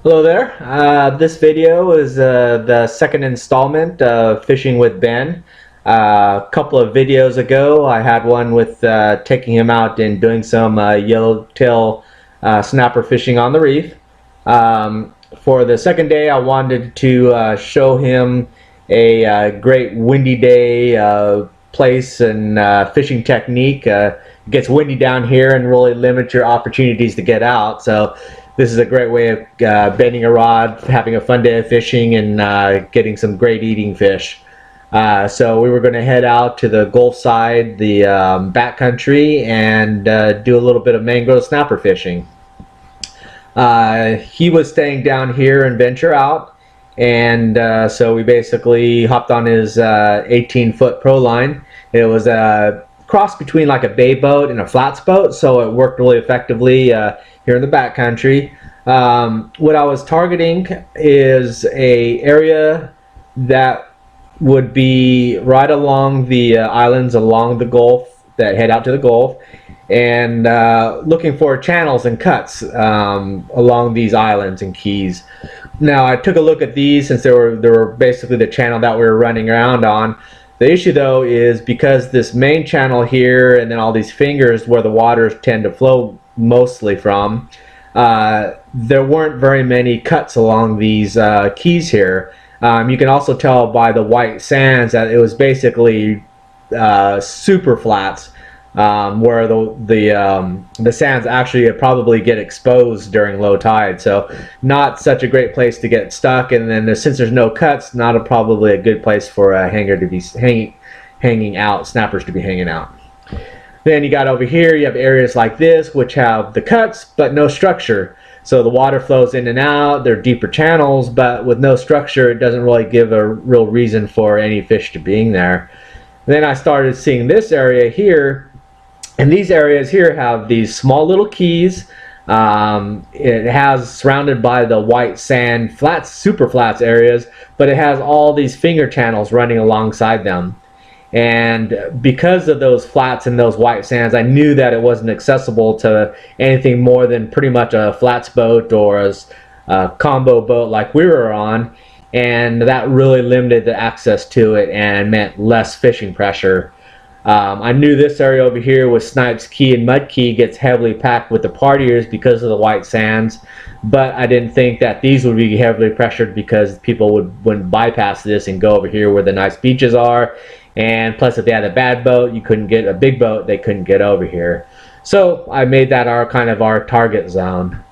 Hello there. This video is the second installment of Fishing with Ben. A couple of videos ago I had one with taking him out and doing some yellowtail snapper fishing on the reef. For the second day I wanted to show him a great windy day place and fishing technique. It gets windy down here and really limits your opportunities to get out. So this is a great way of bending a rod, having a fun day of fishing, and getting some great eating fish. So we were going to head out to the Gulf side, the backcountry, and do a little bit of mangrove snapper fishing. He was staying down here and venture out, and so we basically hopped on his 18-foot pro line. It was a cross between like a bay boat and a flats boat, so it worked really effectively here in the backcountry. What I was targeting is a area that would be right along the islands along the Gulf that head out to the Gulf, and looking for channels and cuts along these islands and keys. Now I took a look at these since they were basically the channel that we were running around on. The issue though is because this main channel here and then all these fingers where the waters tend to flow mostly from, there weren't very many cuts along these keys here. You can also tell by the white sands that it was basically super flats, where the sands actually probably get exposed during low tide, so not such a great place to get stuck. And then since there's no cuts, probably a good place for a hanger to be hanging out, snappers to be hanging out. Then you got over here, you have areas like this which have the cuts but no structure, so the water flows in and out. They're deeper channels, but with no structure it doesn't really give a real reason for any fish to being there. Then I started seeing this area here, and these areas here have these small little keys. It has surrounded by the white sand flats, super flats areas, but it has all these finger channels running alongside them. And because of those flats and those white sands, I knew that it wasn't accessible to anything more than pretty much a flats boat or a combo boat like we were on, and that really limited the access to it and meant less fishing pressure. I knew this area over here with Snipes Key and Mud Key gets heavily packed with the partiers because of the white sands, but I didn't think that these would be heavily pressured because people wouldn't bypass this and go over here where the nice beaches are. And plus, if they had a bad boat, you couldn't get a big boat, they couldn't get over here. So I made that our target zone.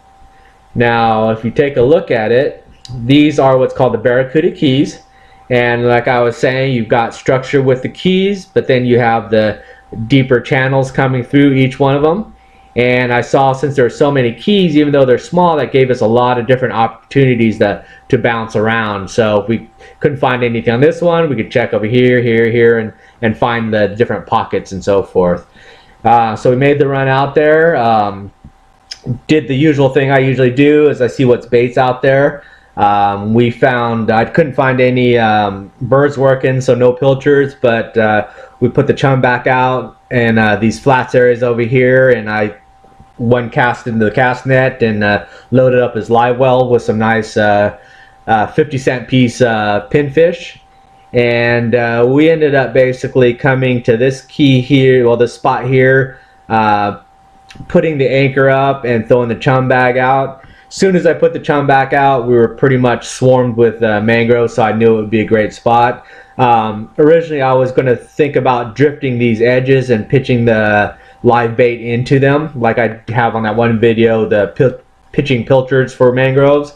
Now if you take a look at it, these are what's called the Barracuda Keys. And like I was saying, you've got structure with the keys, but then you have the deeper channels coming through each one of them. And I saw, since there are so many keys, even though they're small, that gave us a lot of different opportunities to bounce around. So if we couldn't find anything on this one, we could check over here, here, and find the different pockets and so forth. So we made the run out there. Did the usual thing I usually do, is I see what's baits out there. We found, I couldn't find any birds working, so no pilchards, but we put the chum back out and these flats areas over here, and I one cast into the cast net and loaded up his live well with some nice 50-cent piece pinfish. And we ended up basically coming to this key here, well, this spot here, putting the anchor up and throwing the chum bag out. Soon as I put the chum back out, we were pretty much swarmed with mangroves, so I knew it would be a great spot. Originally I was going to think about drifting these edges and pitching the live bait into them, like I have on that one video, the pitching pilchards for mangroves.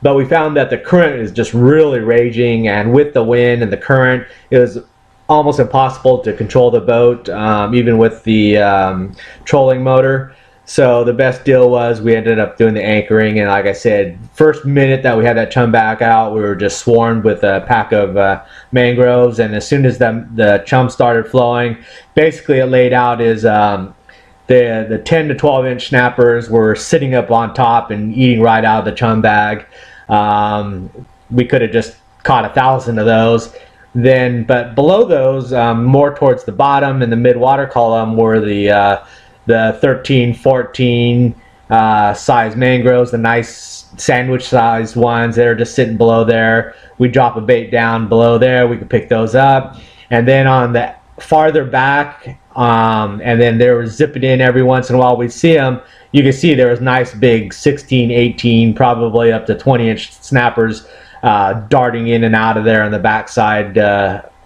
But we found that the current is just really raging, and with the wind and the current, it was almost impossible to control the boat, even with the trolling motor. So the best deal was we ended up doing the anchoring, and like I said, first minute that we had that chum back out, we were just swarmed with a pack of mangroves. And as soon as the chum started flowing, basically it laid out as the 10 to 12 inch snappers were sitting up on top and eating right out of the chum bag. We could have just caught 1,000 of those. But below those, more towards the bottom in the mid water column, were the 13, 14, size mangroves, the nice sandwich sized ones that are just sitting below there. We drop a bait down below there, we can pick those up. And then on the farther back, and then they were zipping in every once in a while, we'd see them. You can see there was nice big 16, 18, probably up to 20-inch snappers darting in and out of there on the backside,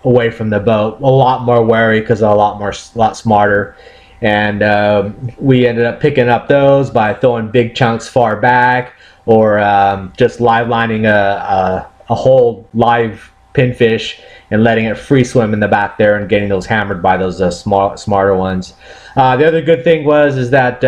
away from the boat. A lot more wary because they're a lot smarter. And we ended up picking up those by throwing big chunks far back, or just live lining a whole live pinfish and letting it free swim in the back there and getting those hammered by those smarter ones. The other good thing is that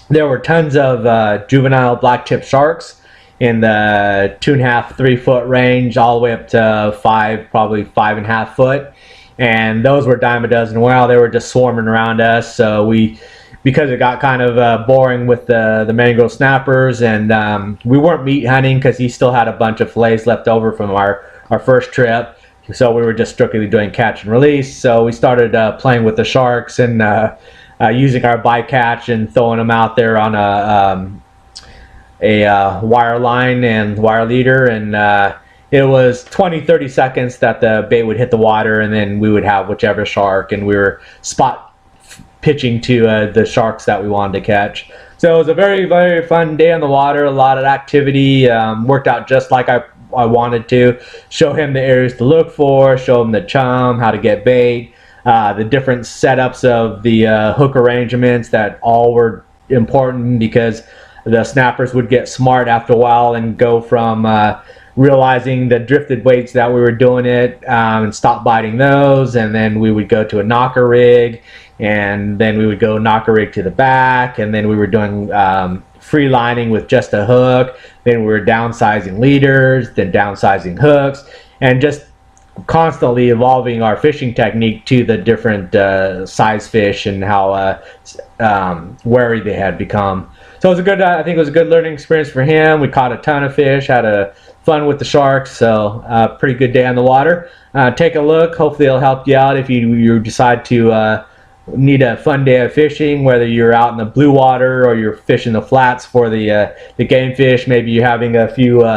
there were tons of juvenile black-tip sharks in the 2.5, 3 foot range, all the way up to 5, probably 5.5 foot. And those were dime a dozen. Well, they were just swarming around us. So because it got kind of boring with the mangrove snappers, and we weren't meat hunting because he still had a bunch of fillets left over from our first trip. So we were just strictly doing catch and release. So we started playing with the sharks and using our bycatch and throwing them out there on a wire line and wire leader, and it was 20-30 seconds that the bait would hit the water, and then we would have whichever shark, and we were spot pitching to the sharks that we wanted to catch. So it was a very, very fun day on the water, a lot of activity, worked out just like I wanted to. Show him the areas to look for, show him the chum, how to get bait, the different setups of the hook arrangements that all were important, because the snappers would get smart after a while and go from realizing the drifted weights that we were doing it, and stop biting those, and then we would go to a knocker rig, and then we would go knocker rig to the back, and then we were doing free lining with just a hook, then we were downsizing leaders, then downsizing hooks, and just constantly evolving our fishing technique to the different size fish and how wary they had become. So it was a good, I think it was a good learning experience for him. We caught a ton of fish, had a fun with the sharks, so pretty good day on the water. Take a look, hopefully it'll help you out if you decide to need a fun day of fishing, whether you're out in the blue water or you're fishing the flats for the game fish. Maybe you're having a few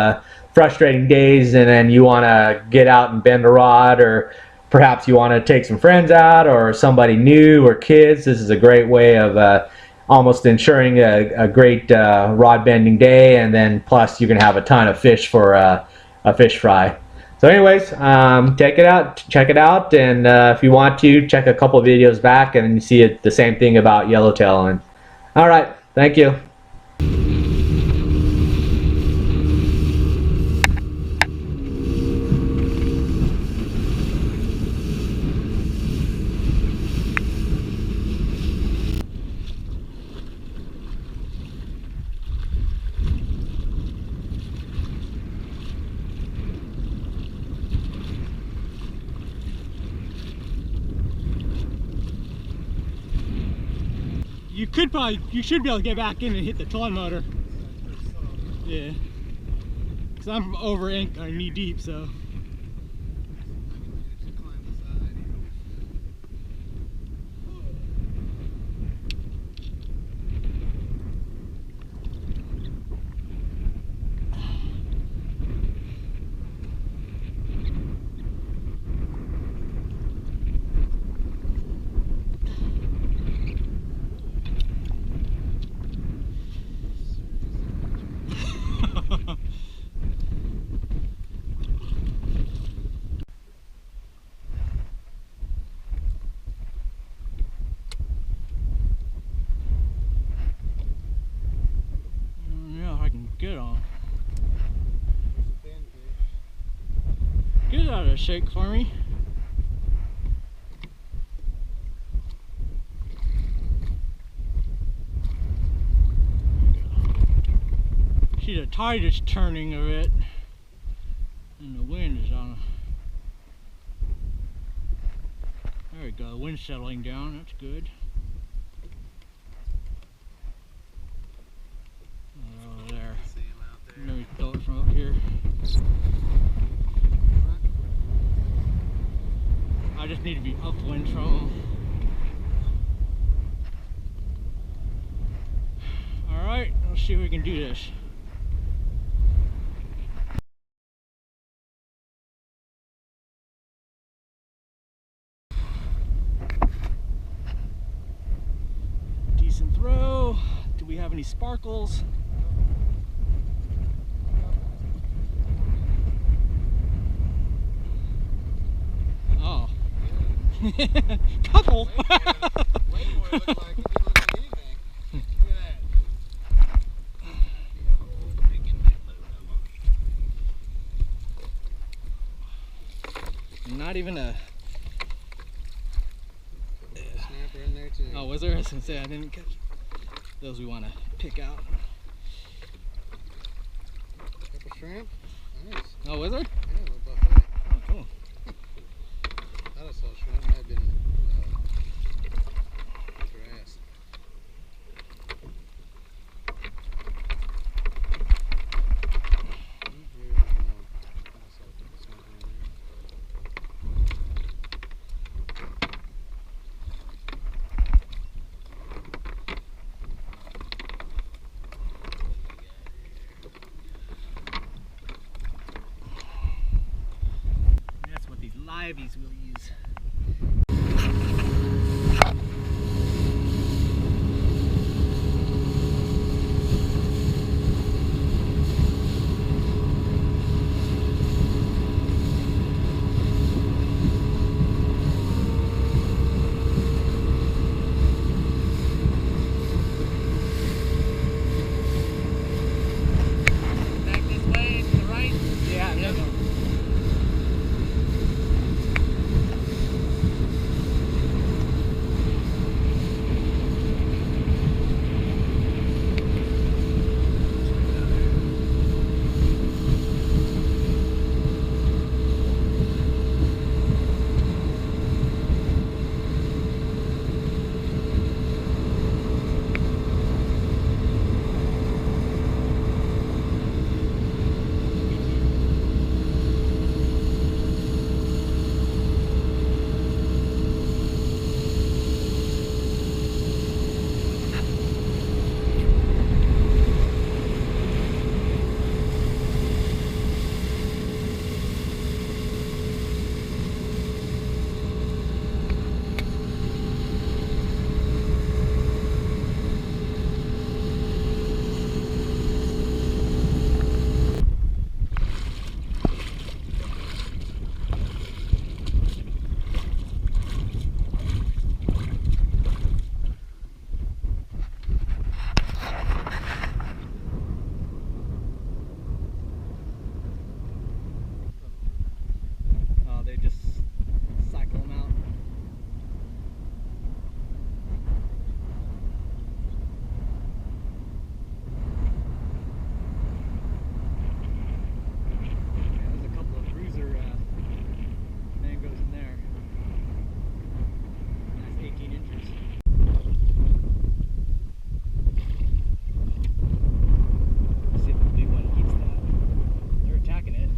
frustrating days and then you want to get out and bend a rod, or perhaps you want to take some friends out or somebody new or kids. This is a great way of almost ensuring a great rod bending day, and then plus you can have a ton of fish for a fish fry. So anyways, check it out, and if you want to, check a couple videos back and you see the same thing about yellowtail. And all right, thank you. You should be able to get back in and hit the trolling motor. Yeah, because I'm over knee deep, so. Get it out of the shake for me. See, the tide is turning a bit, and the wind is on. There we go, the wind's settling down, that's good. Oh, there. Let me throw it from up here. I just need to be upwind from them. see if we can do this. Decent throw. Do we have any sparkles? Oh. Couple. Way more. It looked like anything. Look at that. Not even a. Snapper in there too. Oh, was there? I was gonna say I didn't catch those we want to pick out. Couple shrimp. Nice. Oh, was there? Yeah, a little buffet. Oh, cool. Thought I saw shrimp. Might have been grass. That's what these liveys will use. Back this way to the right. Yeah, no, no. Oh, they just cycle them out. Yeah, there's a couple of bruiser mangoes in there. Nice 18 inches. See if the big one eats that. They're attacking it.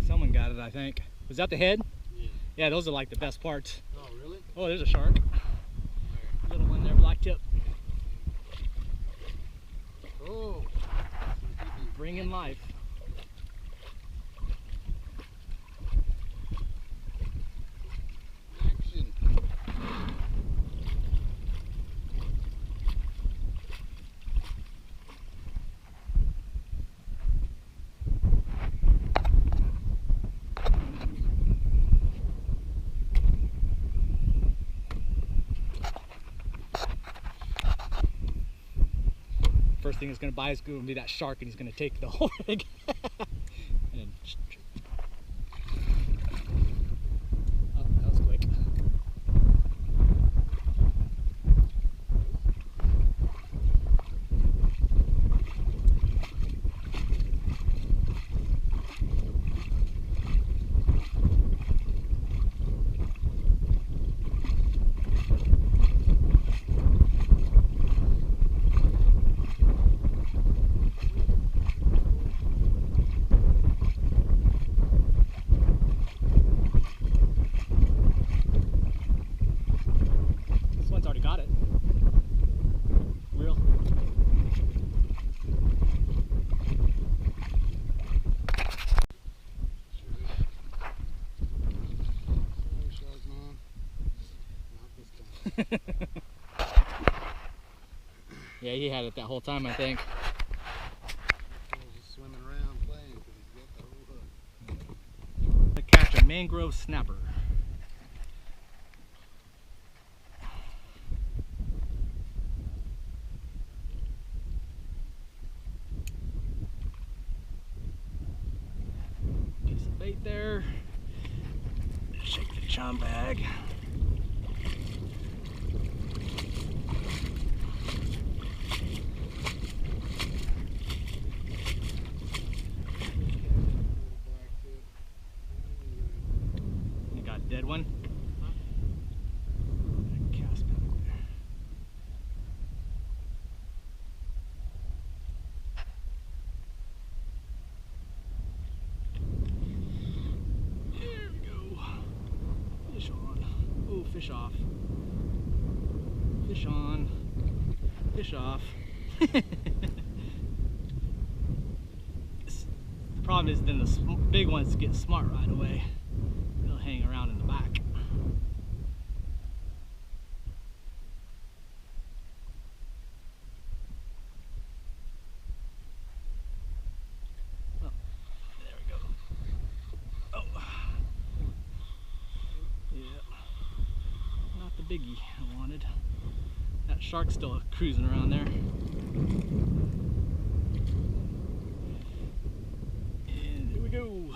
Someone got it, I think. Was that the head? Yeah. Yeah, those are like the best parts. Oh, really? Oh, there's a shark. Little one there, black tip. Oh. Bringing life. Action. First thing he's gonna buy is gonna be that shark, and he's gonna take the whole rig. And oh, that was quick. Yeah, he had it that whole time, I think. He was just swimming around playing because he's got the whole hook. To catch a mangrove snapper. Piece of bait there. Shake the chum bag. You got a dead one? Cast back there. There we go. Fish on. Oh, fish off. Fish on. Fish off. The problem is then the big ones get smart right away. They'll hang around in the back. Oh, there we go. Oh, yeah, not the biggie I wanted. That shark's still cruising around there. And here we go.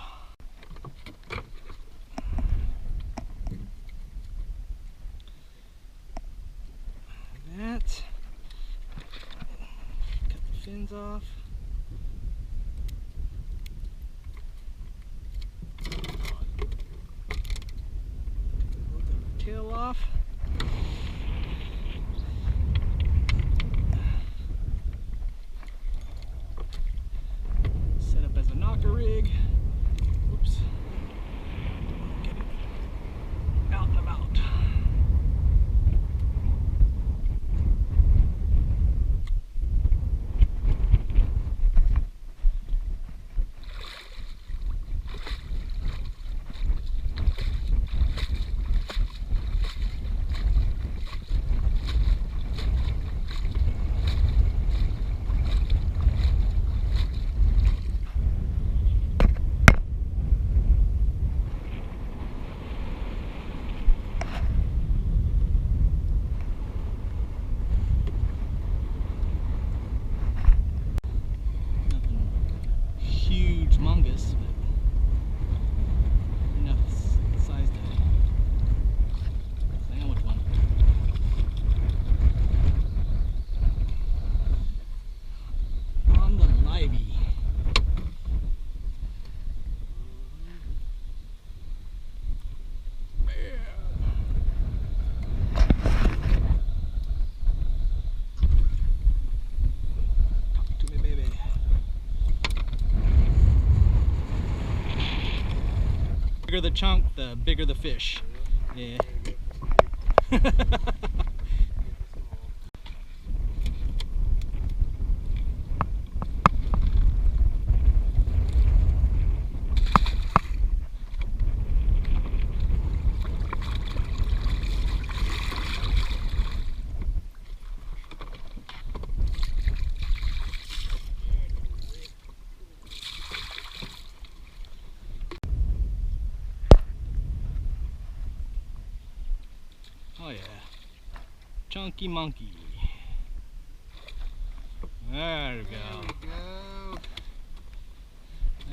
That. Cut the fins off. Pull the tail off. Set up as a knocker rig. Oops. Don't want to get it out and about. Humongous, but enough size to sandwich one. On the livey. Talk to me, baby. The bigger the chunk, the bigger the fish. Yeah. Oh yeah, chunky monkey. There we go. There we go.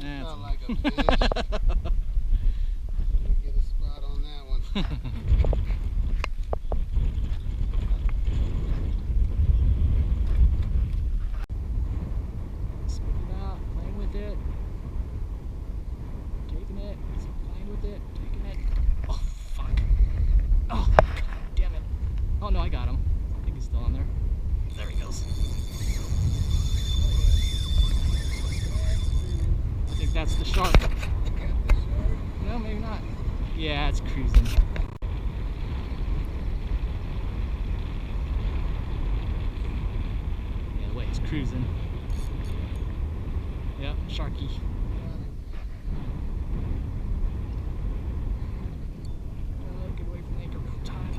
That's Felt like a fish. Get a spot on that one. Spit it out, playing with it, taking it, playing with it, taking it. Oh fuck! Oh damn it! Oh no, I got him. I think he's still on there. There he goes. I think that's the shark. No, maybe not. Yeah, it's cruising. Yeah, the way it's cruising. Yep, sharky. Get away from the anchor real time.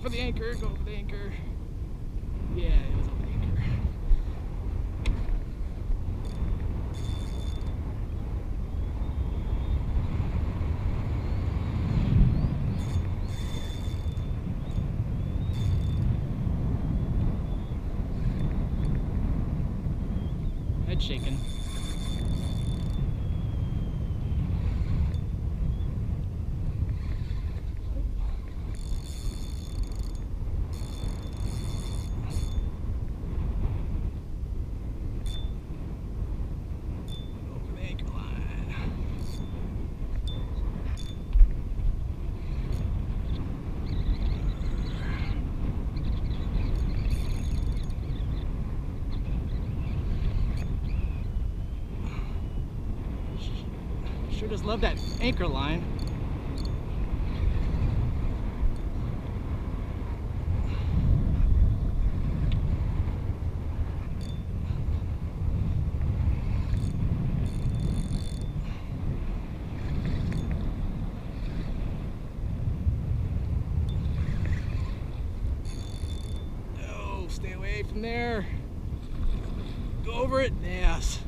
for the anchor, go for the anchor. Yeah, it was over the anchor. Head shaking. Over the anchor line. Sure does love that anchor line. No, stay away from there. Go over it. Yes.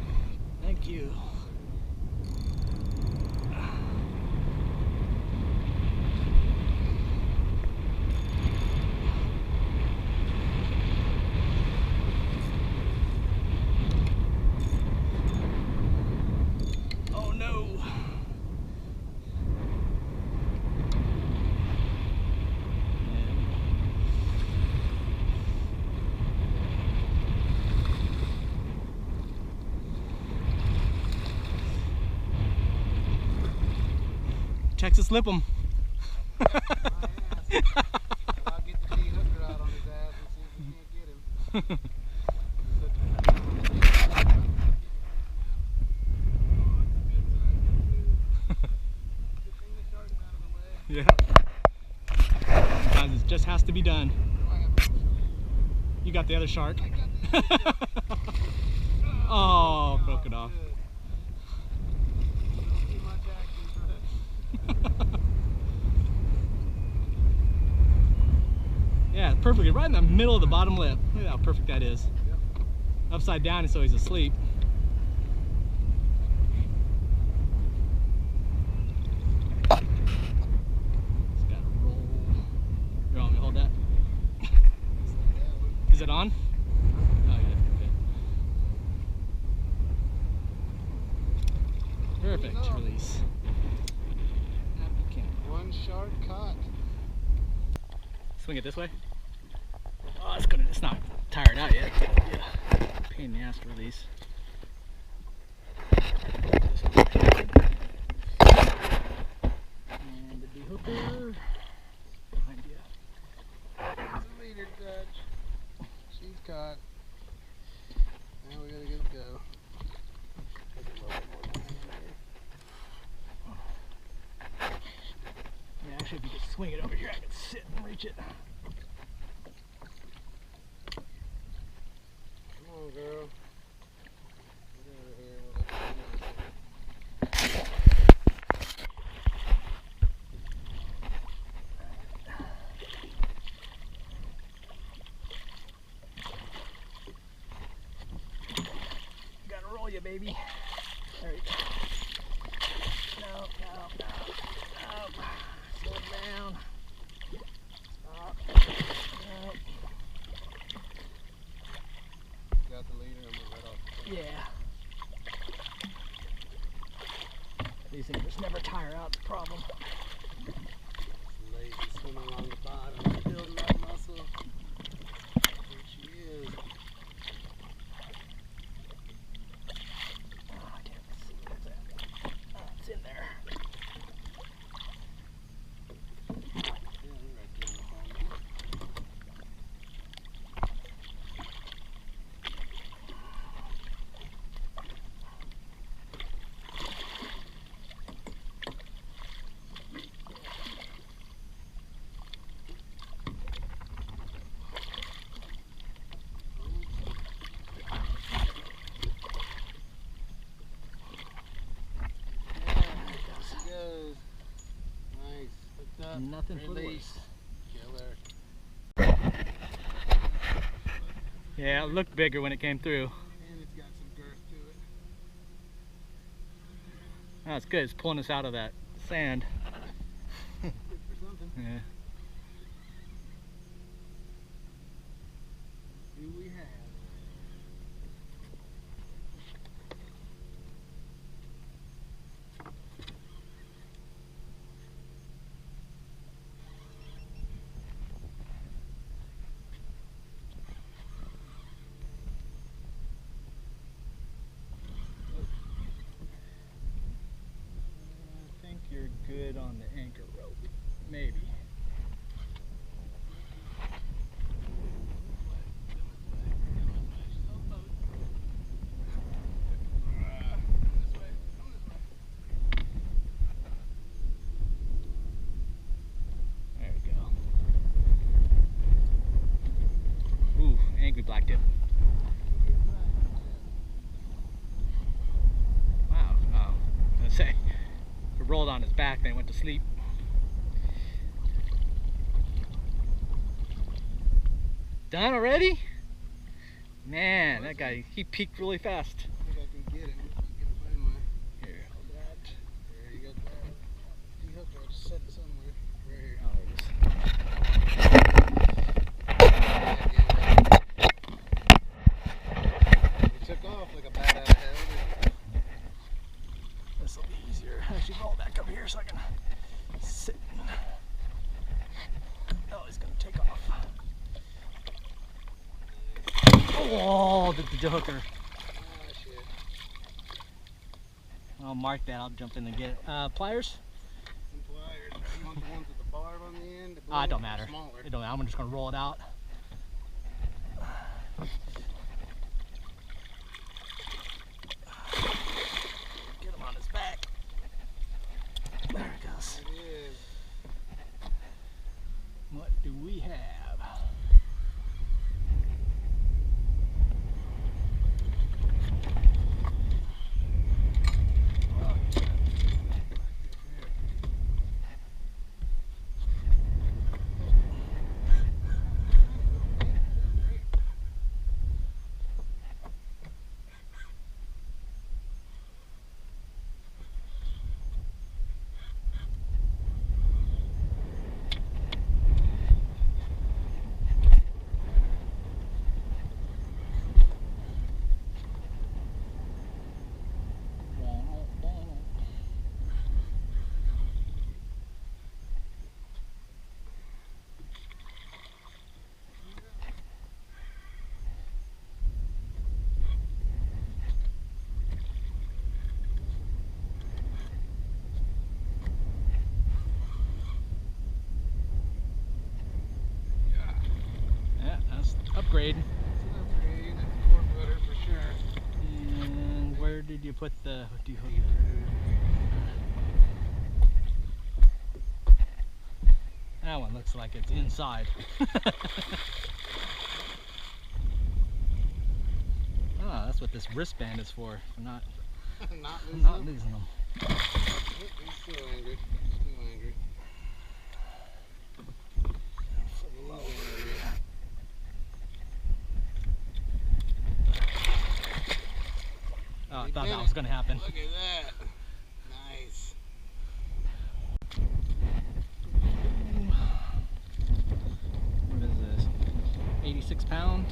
Thank you. Oh no. Texas lip 'em. My ass. I'll get the D-hooker out on his ass and see if we can't get him. Good thing the shark's out of the way. Yeah. Sometimes it just has to be done. I have a shark. You got the other shark. I got the other shark. Oh, broke it off. Good. Don't see much action for that. Yeah, perfectly right in the middle of the bottom lip. Look at how perfect that is. Yep. Upside down so he's asleep. Just gotta roll. You want me to hold that? Is it on? Oh, yeah, okay. Perfect release. Happy camper. One shark caught. Swing it this way. Oh, it's not tired out yet. Yeah. Pain in the ass to release. And the de-hooker behind you. There's a leader, Dutch. She's caught. Now we gotta get it go. Take a little bit more time there. Yeah, actually, if you just swing it over here, I can sit and reach it. Come on, girl. Get over here. We'll let you do Gotta roll you, baby. There you go. No. Slow it down. Stop. No. Got the leader. I'm gonna let off. Yeah. These things just never tire out, the problem. Lazy swimming along the bottom, building that muscle. There she is. Oh, I can't see where it's at. Oh, it's in there. Yeah, you're right there in the phone. There she goes. Nice. Hooked up. Nothing for the Release. worse. Killer. Yeah, it looked bigger when it came through. And it's got some girth to it. Oh, it's good. It's pulling us out of that sand. Good for something. Yeah. Who we have? I think you're good on the anchor rope. Maybe. There we go. Ooh, angry black tip. Wow. Oh, I was gonna say, if it rolled on his back, then it went to sleep. Done already? Man, that guy, he peaked really fast. I think I can get him. I'm gonna find my. Here, hold that. There, you got that. He hooked her. I just set it somewhere. Right here. Oh, there it is. He took off like a bat out of hell. This will be easier. I should roll back up here so I can sit. Oh, he's gonna take off. Oh, the hooker. Ah, shit. I'll mark that. I'll jump in and get it. Pliers? Some pliers. You want the ones with the barb on the end? The Ah, it don't blue or matter. Smaller. It don't matter. I'm just gonna roll it out. Get him on his back. There it goes. It is. What do we have? Yeah, that's upgrade. It's an upgrade. That's a 4-footer for sure. And where did you put the hook? That one looks like it's inside. Ah, that's what this wristband is for not Not losing them. losing them. Oh, he's still angry. Still angry. He's angry. Oh, I thought that was gonna happen. Look at that. Nice. What is this? 86 pound.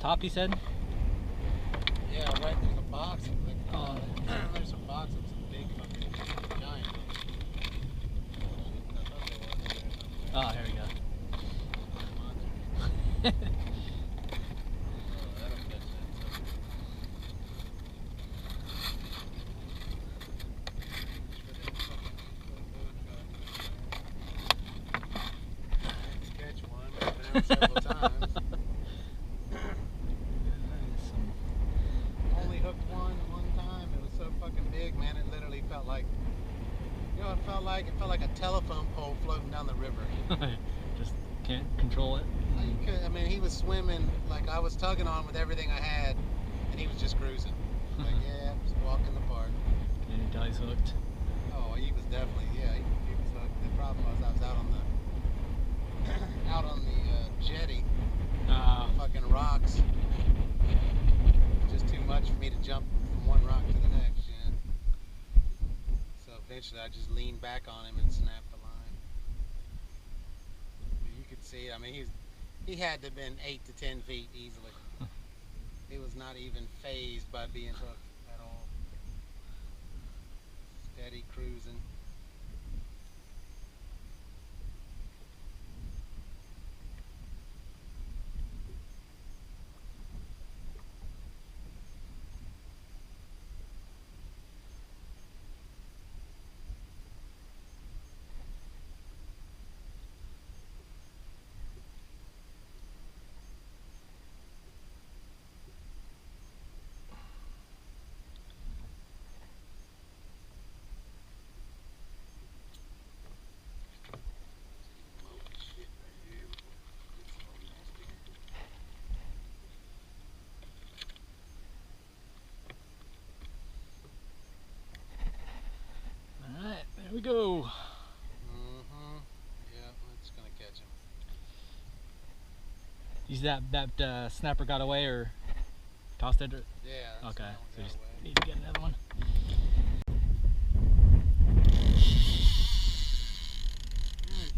top, you said? Yeah, right. There's a box. There's a box of some big fucking giant. Oh, here we go. Catch one, but I've been out several times. Only hooked one time. It was so fucking big, man. It literally felt like, you know, it felt like a telephone pole floating down the river. Just can't control it. I mean, he was swimming like I was tugging on with everything I had, and he was just cruising. Like, yeah, just walking the park. And until he's hooked. Oh, he was definitely, yeah, he was hooked. The problem was I was out on the jetty, fucking rocks. Just too much for me to jump from one rock to the next, you know. So eventually I just leaned back on him and snapped the line. You could see, I mean, he had to have been 8 to 10 feet easily. He was not even phased by being hooked at all. Steady cruising. Alright, there we go. Mm-hmm. Yeah, it's gonna catch him. You see that snapper got away or tossed it? Or? Yeah. That's Okay, that one so got just away. need to get another one. I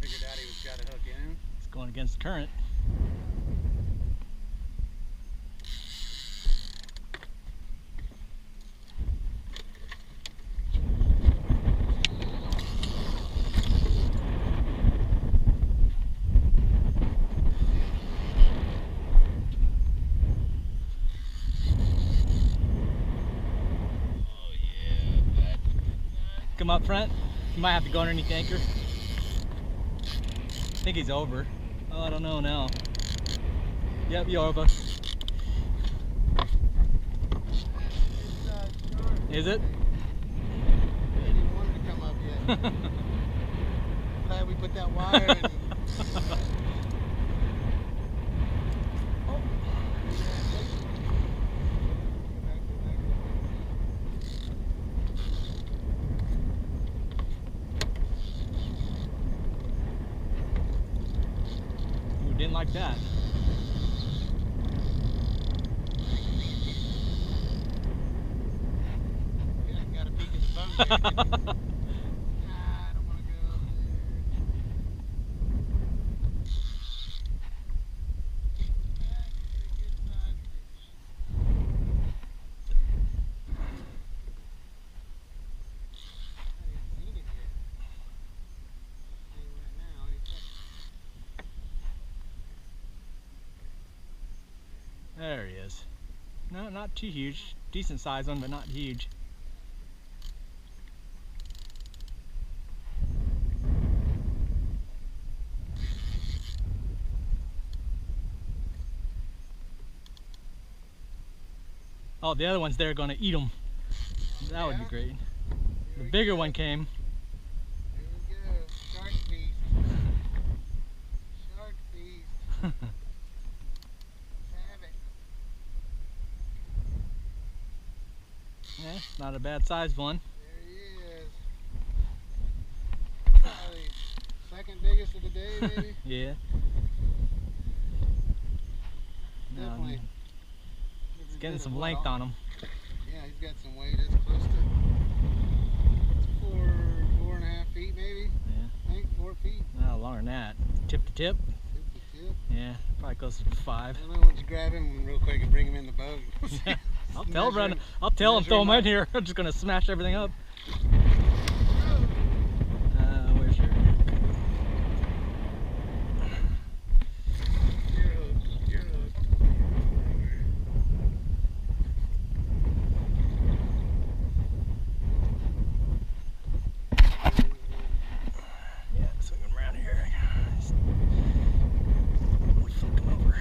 figured out he was got a hook in him. It's going against the current. Come up front. You might have to go underneath the anchor. I think he's over. Oh, I don't know now. Yep, you're over. Is it? He didn't want to come up yet. Glad we put that wire in. Ooh, didn't like that. Yeah, got a peek at the boat there. I don't want to go up there. Good size fish. I haven't seen it yet. See him right now. Any second. There he is. No, not too huge. Decent size one, but not huge. Oh, the other one's there going to eat them. That would be Yeah? great. Here The we bigger go. one came. Here we go. Shark feast. Shark feast. Let's have it. Yeah, not a bad sized one. There he is. Probably second biggest of the day, maybe. Yeah. Definitely. It's getting some length on him. Yeah, he's got some weight. It's close to 4.5 feet, maybe. Yeah. I think 4 feet. No, longer than that. Tip to tip. Tip to tip. Yeah. Yeah, probably closer to 5. I don't know, why don't you grab him real quick and bring him in the boat? I'll tell him, I'll tell him, throw him in here. I'm just gonna smash everything up. Where's your... You're hooked. Yeah, swing him around here. Flip him over.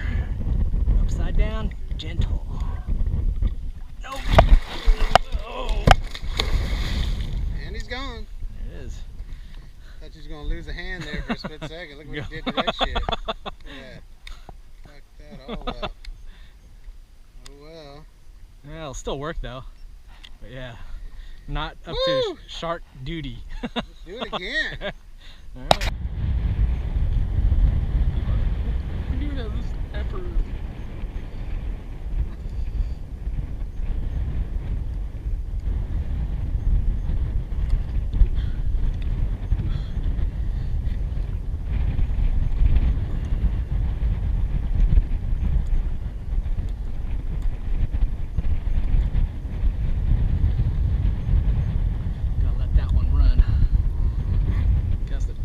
Upside down, gentle. Nope. Oh. And he's gone. There it is. Thought you was gonna lose a hand there for a split second. Look what you did to that shit. Yeah. Fuck that all up. Oh well. Yeah, it'll still work though. But yeah, not up Woo! to shark duty. Let's do it again. Alright. Do this effort. Gotta let that one run. Cast it.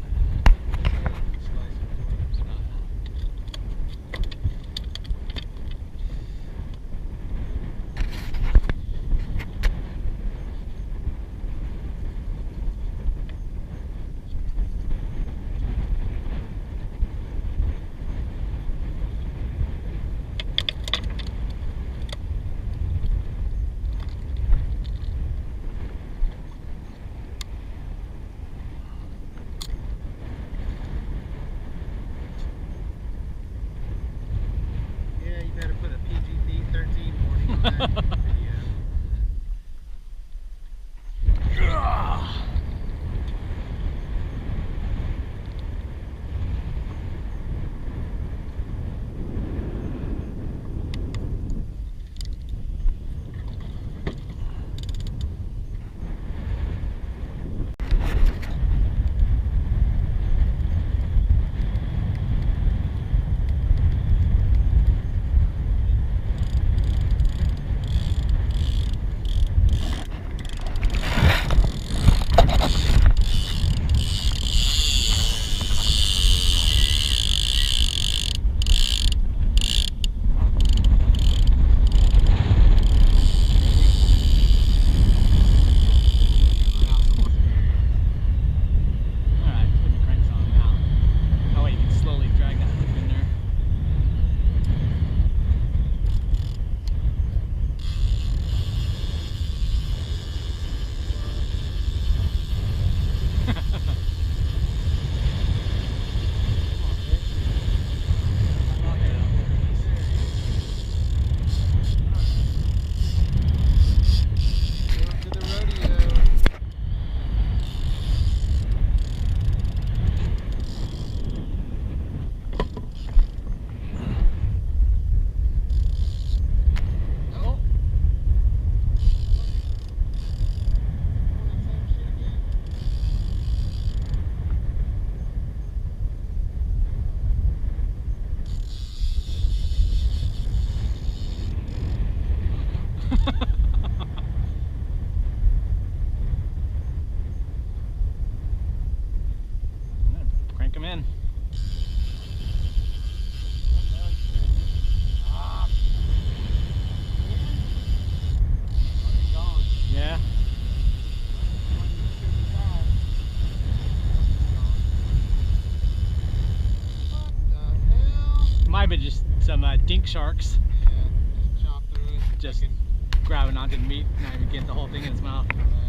Yeah, you better put a PG-13 warning on that video. Alright, put the cranks on now. That way you can slowly drag that hook in there. Going to the rodeo. Oh. Crank him in. Yeah. What the hell? Might be just some dink sharks Yeah, just chomp through it. just Fucking- grabbing onto the meat, not even getting the whole thing in its mouth. Right.